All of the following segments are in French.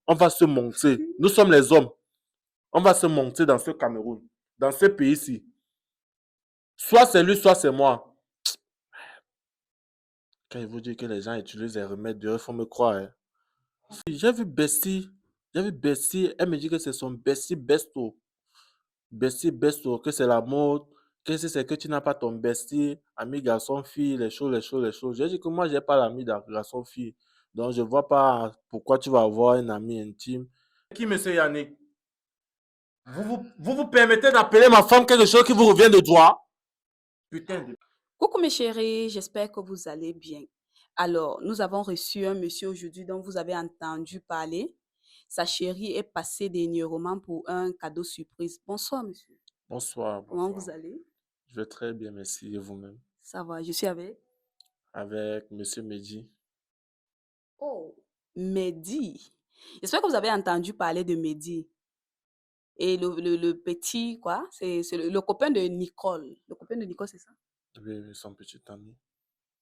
On va se monter. Nous sommes les hommes. On va se monter dans ce Cameroun, dans ce pays-ci. Soit c'est lui, soit c'est moi. Quand il vous dit que les gens utilisent les remèdes, il faut me croire. Hein. J'ai vu Bessie. J'ai vu Bessie. Elle me dit que c'est son Bessie Besto. Bestie, besto, que c'est la mode. Qu'est-ce que c'est que tu n'as pas ton bestie, ami, garçon, fille, les choses, les choses, les choses. J'ai dit que moi, j'ai pas l'ami garçon, fille. Donc, je vois pas pourquoi tu vas avoir un ami intime. Qui, monsieur Yannick? Vous permettez d'appeler ma femme quelque chose qui vous revient de droit? Putain de... Coucou mes chéris, j'espère que vous allez bien. Alors, nous avons reçu un monsieur aujourd'hui dont vous avez entendu parler. Sa chérie est passée dernièrement pour un cadeau surprise. Bonsoir monsieur. Bonsoir, Comment vous bonsoir. allez? Je vais très bien, merci. Et vous-même? Ça va, je suis avec. Avec monsieur Mehdi. Oh, Mehdi. J'espère que vous avez entendu parler de Mehdi. Et le petit, quoi, c'est le copain de Nicole. Le copain de Nicole, c'est ça? Oui, oui, son petit ami.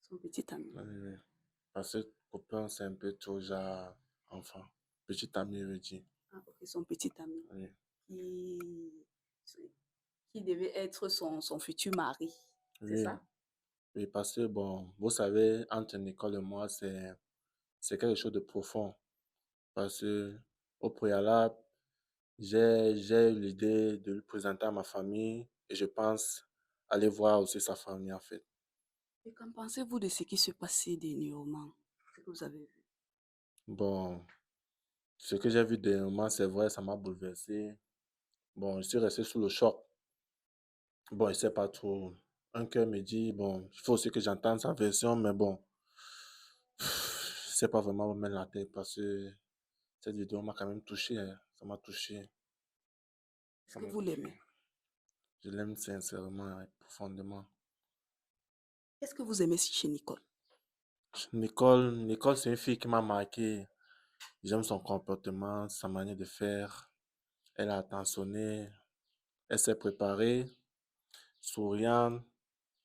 Son petit ami. Oui, oui. Parce que copain, c'est un peu trop genre enfant. Petit ami, je dis. Ah, ok, son petit ami. Oui. Qui, qui devait être son futur mari. C'est Oui, ça? oui, parce que bon, vous savez, entre Nicole et moi, c'est quelque chose de profond. Parce que au préalable, j'ai eu l'idée de lui présenter à ma famille et je pense aller voir aussi sa famille en fait. Et qu'en pensez-vous de ce qui se passait dernièrement? Ce que vous avez vu? Bon, ce que j'ai vu dernièrement, c'est vrai, ça m'a bouleversé. Bon, je suis resté sous le choc. Bon, je sais pas trop. Un cœur me dit, bon, il faut aussi que j'entende sa version, mais bon, je sais pas vraiment me mettre la tête parce que cette vidéo m'a quand même touché, hein. Ça m'a touché. Est-ce Ça que m'a vous touché. l'aimez? Je l'aime sincèrement et profondément. Qu'est-ce que vous aimez chez Nicole? Nicole, c'est une fille qui m'a marqué. J'aime son comportement, sa manière de faire. Elle a attentionné, elle s'est préparée, souriante.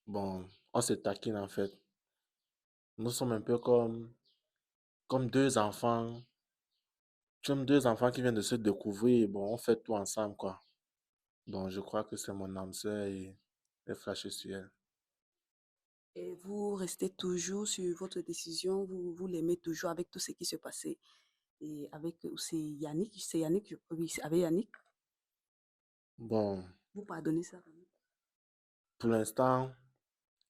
Bon, on se taquine en fait. Nous sommes un peu comme deux enfants. Comme deux enfants qui viennent de se découvrir. Bon, on fait tout ensemble, quoi. Donc, je crois que c'est mon âme sœur et elle flash sur elle. Et vous restez toujours sur votre décision, vous l'aimez toujours avec tout ce qui se passait. Et avec, c'est Yannick, oui, c'est avec Yannick, Bon, vous pardonnez ça. pour l'instant,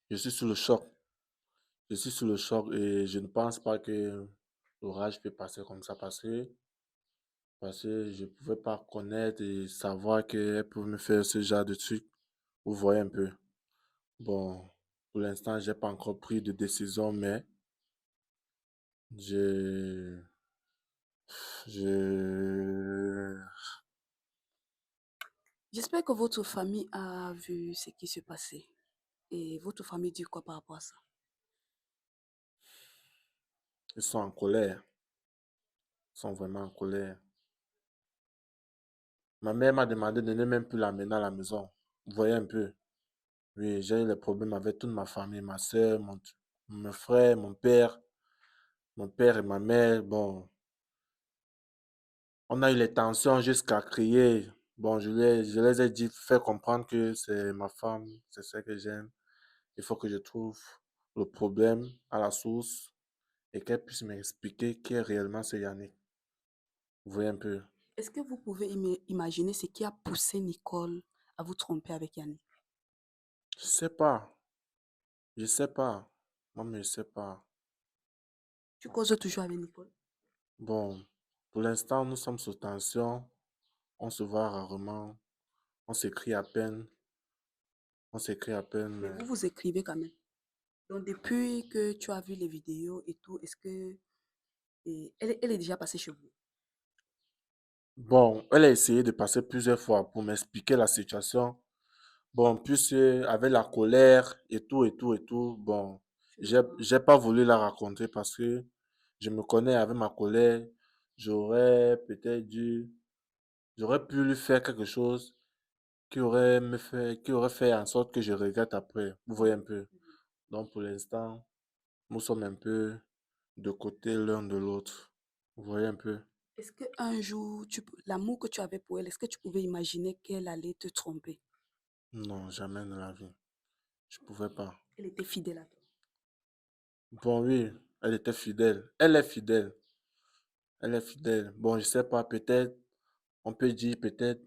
je suis sous le choc. Je suis sous le choc et je ne pense pas que l'orage peut passer comme ça parce que je ne pouvais pas connaître et savoir qu'elle pouvait me faire ce genre de truc. Vous voyez un peu. Bon, pour l'instant, j'ai pas encore pris de décision, mais je, je, J'espère que votre famille a vu ce qui se passait. Et votre famille dit quoi par rapport à ça? ils sont en colère. Ils sont vraiment en colère. Ma mère m'a demandé de ne même plus l'amener à la maison. Vous voyez un peu. Oui, j'ai eu les problèmes avec toute ma famille, ma soeur, mon frère, mon père et ma mère. Bon, on a eu les tensions jusqu'à crier. Bon, je les ai dit, faire comprendre que c'est ma femme, c'est ce que j'aime. Il faut que je trouve le problème à la source et qu'elle puisse m'expliquer qui est réellement ce Yannick. Vous voyez un peu. Est-ce que vous pouvez imaginer ce qui a poussé Nicole à vous tromper avec Yannick? Je sais pas. Je sais pas. Moi, je sais pas. Tu causes toujours avec Nicole? Bon, pour l'instant, nous sommes sous tension. On se voit rarement. On s'écrit à peine. On s'écrit à peine, Mais mais... vous vous écrivez quand même. Donc depuis que tu as vu les vidéos et tout, est-ce que elle est déjà passée chez vous? Bon, elle a essayé de passer plusieurs fois pour m'expliquer la situation. Bon, puis avec la colère et tout, et tout, et tout, bon, Tu n'as pas. j'ai pas voulu la raconter parce que je me connais avec ma colère. J'aurais peut-être dû, j'aurais pu lui faire quelque chose qui aurait fait en sorte que je regrette après. Vous voyez un peu. Donc, pour l'instant, nous sommes un peu de côté l'un de l'autre. Vous voyez un peu. Est-ce qu'un jour, l'amour que tu avais pour elle, est-ce que tu pouvais imaginer qu'elle allait te tromper? Non, jamais de la vie. Je pouvais pas. Elle était fidèle à toi. Bon, oui, elle était fidèle. Elle est fidèle. Elle est fidèle. Bon, je sais pas, peut-être, on peut dire peut-être,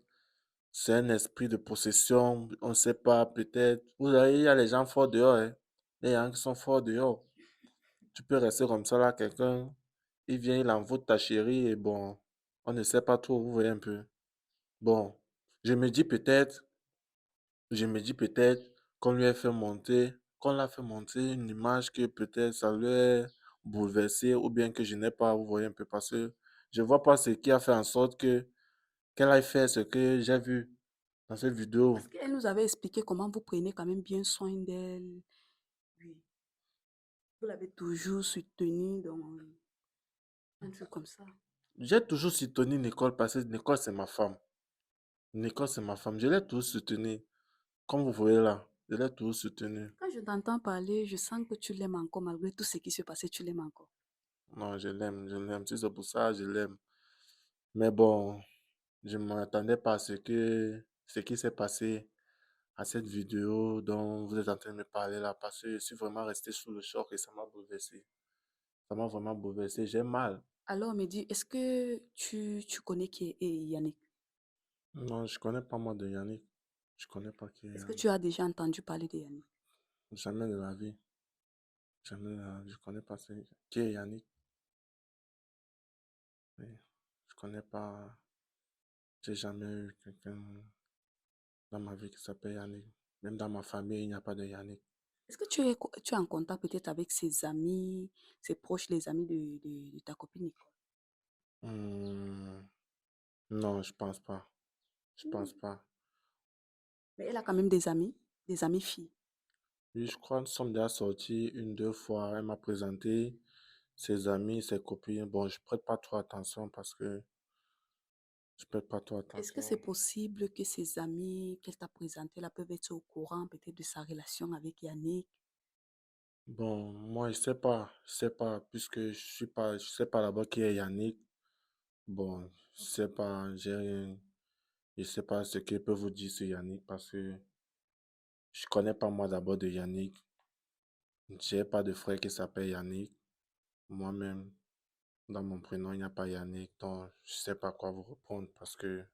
c'est un esprit de possession. On ne sait pas, peut-être. Vous voyez, il y a les gens forts dehors, hein. Il y a des gens qui sont forts dehors. Tu peux rester comme ça là, quelqu'un, il vient, il envoûte ta chérie et bon, on ne sait pas trop, vous voyez un peu. Bon, je me dis peut-être, je me dis peut-être qu'on lui a fait monter, qu'on l'a fait monter une image que peut-être ça lui a bouleversé ou bien que je n'ai pas, vous voyez un peu, parce que je vois pas ce qui a fait en sorte que qu'elle aille faire ce que j'ai vu dans cette vidéo. Parce qu'elle nous avait expliqué comment vous prenez quand même bien soin d'elle. Oui. Vous l'avez toujours soutenue dans un truc comme ça. J'ai toujours soutenu Nicole parce que Nicole c'est ma femme. Nicole c'est ma femme. Je l'ai toujours soutenue. Comme vous voyez là, je l'ai toujours soutenue. Quand je t'entends parler, je sens que tu l'aimes encore malgré tout ce qui s'est passé, tu l'aimes encore. Non, je l'aime, je l'aime. Si c'est pour ça, je l'aime. Mais bon, je ne m'attendais pas à ce qui s'est passé à cette vidéo dont vous êtes en train de me parler là, parce que je suis vraiment resté sous le choc et ça m'a bouleversé. Ça m'a vraiment bouleversé. J'ai mal. Alors, on me dit, est-ce que tu connais qui est Yannick? Non, je connais pas moi de Yannick. Je connais pas qui est Est-ce que Yannick. tu as déjà entendu parler de Yannick? Jamais de la vie. Jamais de la vie. Je connais pas qui est Yannick. Oui. Je connais pas. J'ai jamais eu quelqu'un dans ma vie qui s'appelle Yannick. Même dans ma famille, il n'y a pas de Yannick. Est-ce que tu es en contact peut-être avec ses amis, ses proches, les amis de ta copine Nicole? Hmm, non, je pense pas. Je Hmm. pense pas. Mais elle a quand même des amis filles. Oui, je crois que nous sommes déjà sortis une, deux fois. Elle m'a présenté ses amis, ses copines. Bon, je prête pas trop attention parce que je prête pas trop Est-ce que attention. c'est possible que ses amis qu'elle t'a présentés là peuvent être au courant peut-être de sa relation avec Yannick? Bon, moi, je sais pas, puisque je sais pas là-bas qui est Yannick. Bon, je sais pas, j'ai rien, je sais pas ce qu'il peut vous dire sur Yannick parce que je connais pas moi d'abord de Yannick. J'ai pas de frère qui s'appelle Yannick. Moi-même, dans mon prénom, il n'y a pas Yannick, donc je sais pas quoi vous répondre parce que...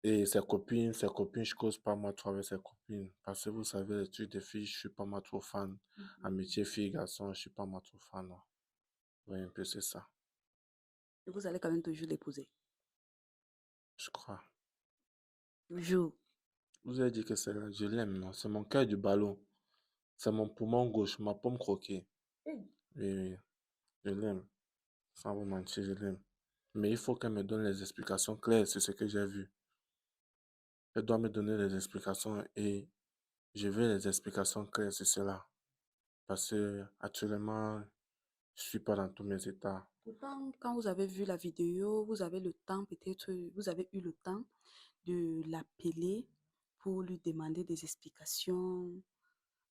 Et ses copines, je cause pas moi trop avec ses copines. Parce que vous savez, les trucs de filles, je suis pas moi trop fan. Mhm. Amitié fille-garçon, je suis pas moi trop fan, non. Oui, un peu c'est ça, Et vous allez quand même toujours l'épouser. je crois. Toujours. Vous avez dit que c'est là, je l'aime, non? C'est mon cœur du ballon. C'est mon poumon gauche, ma pomme croquée. Hey. Oui, oui, je l'aime. Sans vous mentir, je l'aime. Mais il faut qu'elle me donne les explications claires sur ce que j'ai vu. Elle doit me donner les explications et je veux les explications claires sur cela. Parce que actuellement, je suis pas dans tous mes états. Pourtant, quand vous avez vu la vidéo, vous avez le temps, peut-être, vous avez eu le temps de l'appeler pour lui demander des explications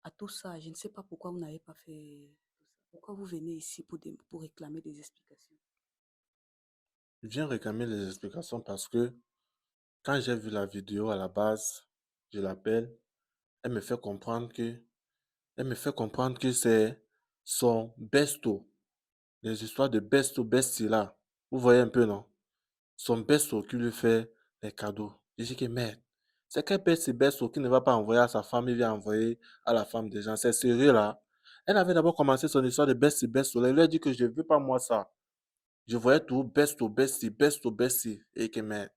à tout ça. Je ne sais pas pourquoi vous n'avez pas fait tout ça. Pourquoi vous venez ici pour réclamer des explications? Je viens réclamer les explications parce que quand j'ai vu la vidéo à la base, je l'appelle, elle me fait comprendre que, elle me fait comprendre que c'est son besto, les histoires de besto, bestie là. Vous voyez un peu, non? Son besto qui lui fait les cadeaux. Je dis que merde, c'est quel besto qui ne va pas envoyer à sa femme, il vient envoyer à la femme des gens. C'est sérieux là. Elle avait d'abord commencé son histoire de besto là. Elle lui a dit que je ne veux pas moi ça. Je voyais tout besto, bestie. Et que merde.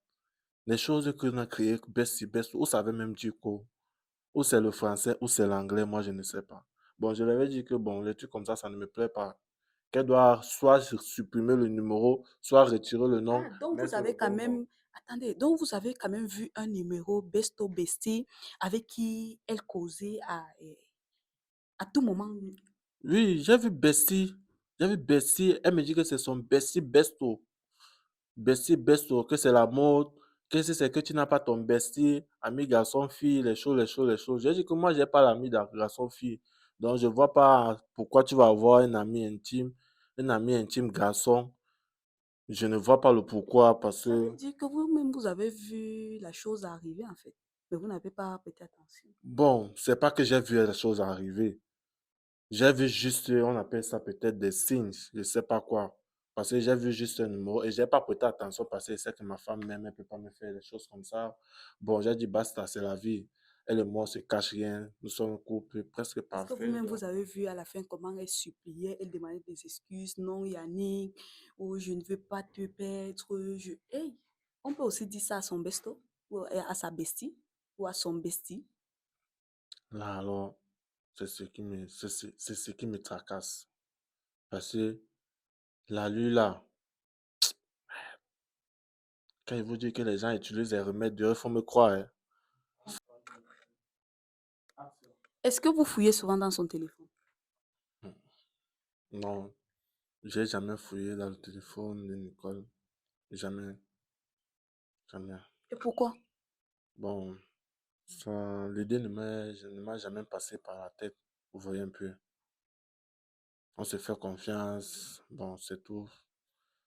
Les choses que l'on a créées, bestie, ou ça veut même dire quoi? Ou c'est le français, ou c'est l'anglais, moi je ne sais pas. Bon, je lui avais dit que bon, les trucs comme ça ne me plaît pas. Qu'elle doit soit supprimer le numéro, soit retirer le nom, Ah, donc mais vous sur le avez quand bon nom. même, attendez, donc vous avez quand même vu un numéro Besto Bestie avec qui elle causait à tout moment. Oui, j'ai vu bestie. J'ai vu bestie. Elle me dit que c'est son bestie besto. Bestie besto, que c'est la mode. Que si c'est que tu n'as pas ton bestie, ami garçon, fille, les choses, les choses, les choses. J'ai dit que moi, j'ai pas l'ami garçon, fille. Donc, je vois pas pourquoi tu vas avoir un ami intime garçon. Je ne vois pas le pourquoi parce Ça veut que, dire que vous-même, vous avez vu la chose arriver, en fait. Mais vous n'avez pas prêté attention. bon, c'est pas que j'ai vu la chose arriver. J'ai vu juste, on appelle ça peut-être des signes, je sais pas quoi. Parce que j'ai vu juste un numéro et j'ai pas prêté attention parce que je sais que ma femme même, elle peut pas me faire des choses comme ça. Bon, j'ai dit basta, c'est la vie. Elle et moi, on se cache rien. Nous sommes un couple presque Est-ce que parfait. vous-même, Donc, vous avez vu à la fin comment elle suppliait, elle demandait des excuses, non, Yannick, ou je ne veux pas te perdre. Hey, on peut aussi dire ça à son besto, ou à sa bestie, ou à son bestie. là, alors, c'est ce qui me tracasse. Parce que la lui, là, quand il vous dit que les gens utilisent des remèdes, il faut me croire, hein. Est-ce que vous fouillez souvent dans son téléphone? Non, j'ai jamais fouillé dans le téléphone de Nicole. Jamais, jamais. Et pourquoi? Bon, l'idée ne m'a jamais passé par la tête. Vous voyez un peu. On se fait confiance. Bon, c'est tout.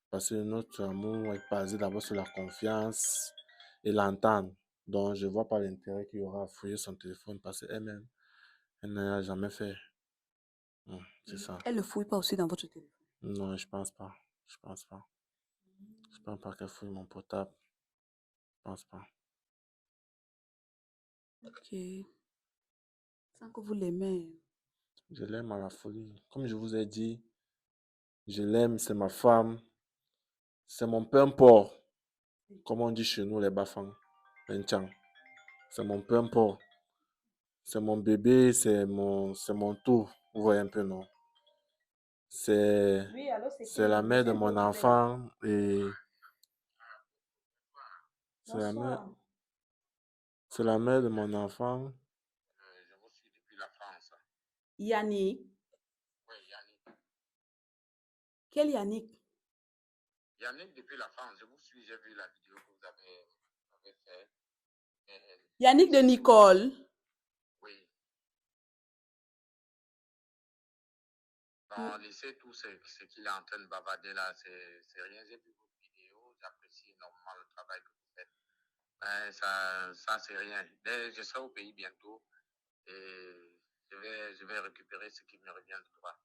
Parce que notre amour est basé d'abord sur la confiance et l'entente. Donc, je vois pas l'intérêt qu'il y aura à fouiller son téléphone parce qu'elle-même, elle n'a jamais fait. C'est ça. Elle ne fouille pas aussi dans votre téléphone. Non, je pense pas. Je pense pas. Je pense pas qu'elle fouille mon portable. Je pense pas. Ok. Sans que vous l'aimez. Je l'aime à la folie. Comme je vous ai dit, je l'aime, c'est ma femme, c'est mon peu importe. Comme on dit chez nous, les Bafang, les Tchang. C'est mon peu importe. C'est mon bébé, c'est mon tout. Vous voyez un peu, non? C'est, Oui, alors c'est c'est la qui? mère Monsieur de un peu mon ouvert. enfant et c'est la mère, Bonsoir. c'est la mère de mon enfant. Je vous suis depuis la France. Yannick. Oui, Yannick. Quel Yannick? Yannick, depuis la France, je vous suis, j'ai vu la vidéo que vous avez fait. Yannick de Nicole. Oui. Non, laissez tout ce qu'il est en train de bavarder là, c'est rien. J'ai vu vos vidéos, j'apprécie énormément le travail que vous faites. Mais ça c'est rien. Je serai au pays bientôt et je vais récupérer ce qui me revient de droit.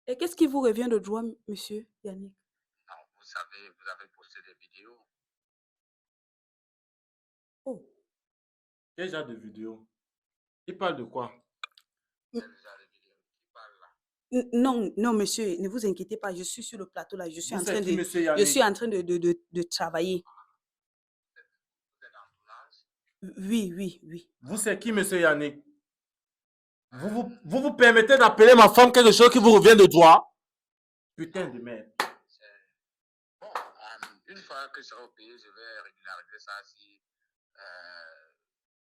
Et qu'est-ce qui vous revient de droit, monsieur Yannick? Non, vous savez, vous avez posté des vidéos. Oh. Quel genre de vidéo? Il parle de quoi? Quel genre de vidéo qui parle là? Non, non, monsieur, ne vous inquiétez pas, je suis sur le plateau là, Vous, c'est qui, monsieur je suis Yannick? en train de travailler. Vous êtes en tournage? Oui, oui, oui. Vous, c'est qui, monsieur Yannick? Vous permettez d'appeler ma femme quelque chose qui vous revient de droit? Putain de merde. Bon, une fois que je serai au pays, je vais régulariser ça si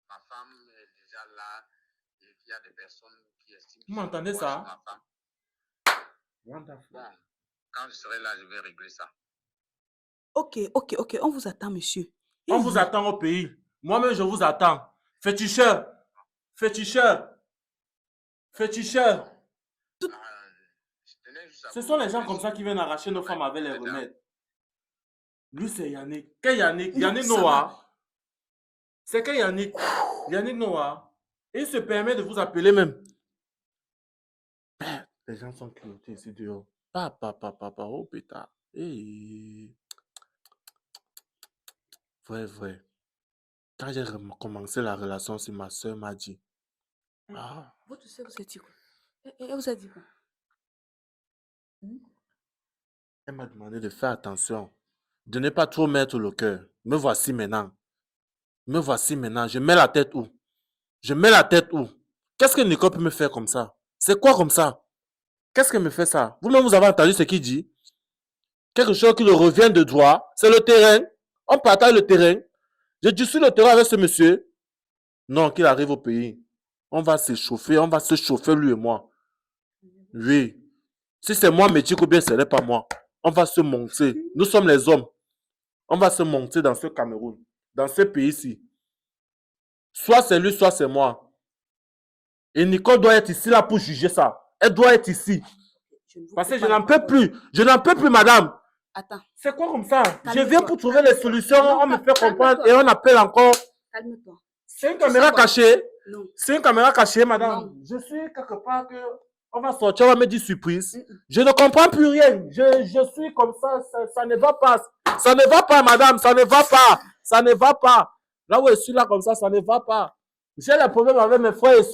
ma femme est déjà là et qu'il y a des personnes qui estiment Vous m'entendez ça? ma femme. Wonderful. Bon, quand je serai là, je vais régler ça. Ok, ok, ok, on vous attend, monsieur. On vous attend au pays. Moi-même, je vous attends. Féticheur. Féticheur. Féticheur. Je tenais juste à Ce vous sont les gens remercier. comme ça qui viennent arracher nos femmes avec les Vous êtes remèdes. Lui, c'est Yannick. Quel Yannick? Non, Yannick ça va. Noah. C'est quel Yannick? Yannick Noah. Et il se permet de vous appeler même. Les gens sont clotés ici dehors. Papa, oh putain. Hey. Vrai. Quand j'ai commencé la relation, c'est ma soeur m'a dit. Ah, Votre soeur vous a dit quoi? Elle vous a dit quoi? elle m'a demandé de faire attention, de ne pas trop mettre le cœur. Me voici maintenant. Me voici maintenant. Je mets la tête où? Je mets la tête où? Qu'est-ce que Nicole peut me faire comme ça? C'est quoi comme ça? Qu'est-ce qu'elle me fait ça? Vous-même, vous avez entendu ce qu'il dit? Quelque chose qui le revient de droit. C'est le terrain. On partage le terrain. Je dis sur le terrain avec ce monsieur. Non, qu'il arrive au pays. On va se chauffer. On va se chauffer, lui et moi. Oui. Si c'est moi, Métique, ou bien ce n'est pas moi. On va se monter. Nous sommes les hommes. On va se monter dans ce Cameroun. Dans ce pays-ci. Soit c'est lui, soit c'est moi. Et Nicole doit être ici là pour juger ça. Elle doit être ici. Parce que je n'en peux plus. Je n'en peux plus, madame. Attends, C'est quoi comme ça? Je Calme-toi, viens pour trouver les solutions, Non, on me fait comprendre calme-toi. et on appelle encore. calme-toi. C'est une Tu sais caméra quoi? cachée. Non. C'est une caméra cachée, madame. Non. Je suis quelque part que on va sortir, on va me dire surprise. Mm-mm. Je ne comprends plus rien. Je suis comme ça ne va pas. Ça ne va pas, madame, ça ne va pas. Ça ne va pas. Là où je suis là comme ça ne va pas. J'ai le problème avec mes frères et sœurs.